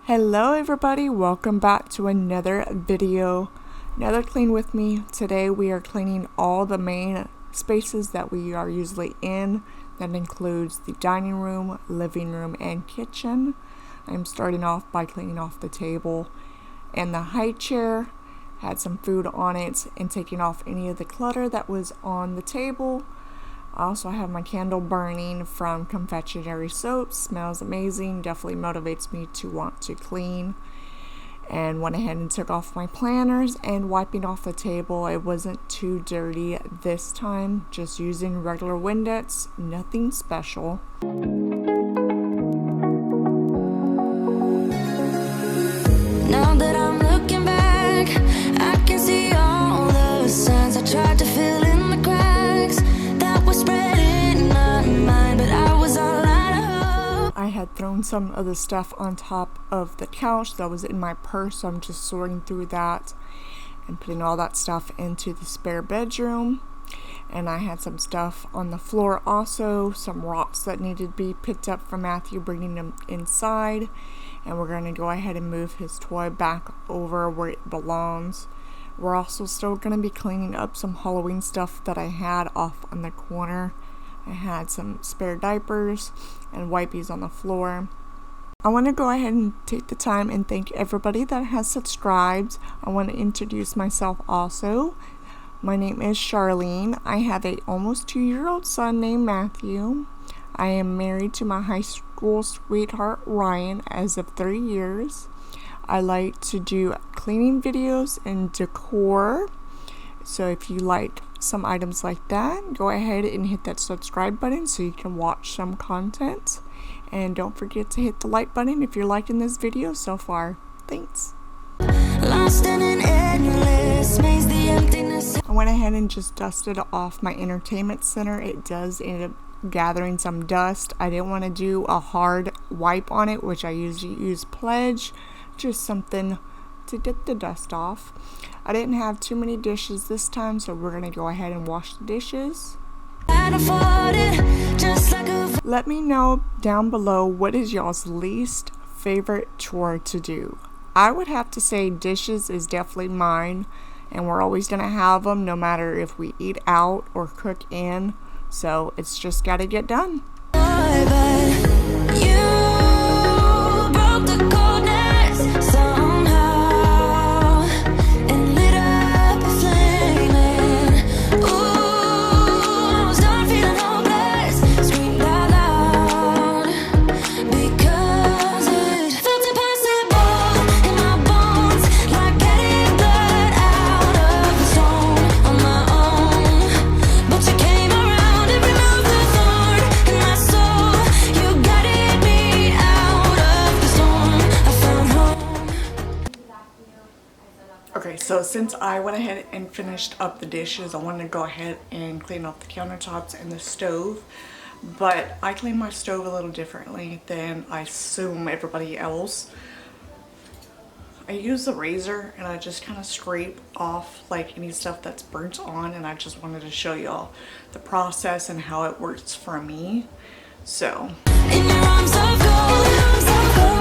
Hello everybody, welcome back to another video, another clean with me. Today we are cleaning all the main spaces that we are usually in. That includes the dining room, living room, and kitchen. I'm starting off by cleaning off the table and the high chair. Had some food on it and taking off any of the clutter that was on the table. I also have my candle burning from Confectionery Soap. Smells amazing, definitely motivates me to want to clean. And went ahead and took off my planners and wiping off the table. It wasn't too dirty this time, just using regular Windex, nothing special. Now that I'm looking back, I can see all the signs I tried to fill in the cracks that were spread in my mind, but I was all out of hope. I had thrown some of the stuff on top of the couch that was in my purse, so I'm just sorting through that and putting all that stuff into the spare bedroom. And I had some stuff on the floor also, some rocks that needed to be picked up from Matthew, bringing them inside. And we're going to go ahead and move his toy back over where it belongs. We're also still going to be cleaning up some Halloween stuff that I had off on the corner. I had some spare diapers and wipes on the floor. I want to go ahead and take the time and thank everybody that has subscribed. I want to introduce myself also. My name is Charlene. I have a almost 2-year-old son named Matthew. I am married to my high school sweetheart Ryan as of 3 years. I like to do cleaning videos and decor. So if you like some items like that, go ahead and hit that subscribe button so you can watch some content. And don't forget to hit the like button if you're liking this video so far. Thanks. Lost in an endless maze, the emptiness. I went ahead and just dusted off my entertainment center. It does end up gathering some dust. I didn't want to do a hard wipe on it, which I usually use Pledge, just something to get the dust off. I didn't have too many dishes this time, so we're gonna go ahead and wash the dishes. Let me know down below, what is y'all's least favorite chore to do? I would have to say dishes is definitely mine, and we're always gonna have them no matter if we eat out or cook in. So it's just got to get done. Okay, so since I went ahead and finished up the dishes, I wanted to go ahead and clean off the countertops and the stove. But I clean my stove a little differently than I assume everybody else. I use the razor and I just kind of scrape off like any stuff that's burnt on, and I just wanted to show y'all the process and how it works for me. So in your arms of gold, arms of gold.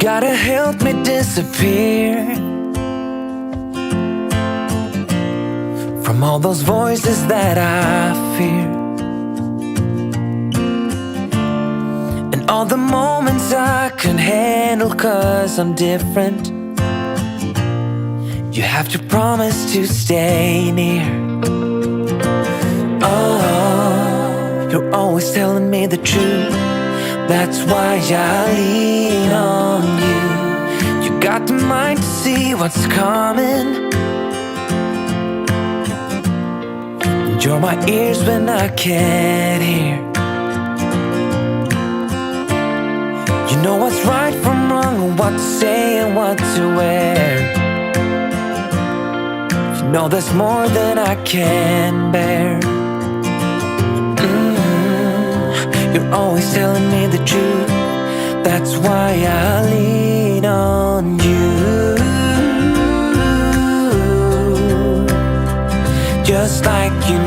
gotta help me disappear from all those voices that I fear, and all the moments I can handle 'cause I'm different. You have to promise to stay near. Oh, you're always telling me the truth. That's why I lean on you. You got the mind to see what's coming, and you're my ears when I can't hear. You know what's right from wrong, and what to say and what to wear. You know there's more than I can bear. You're always telling me the truth. That's why I lean on you. Just like you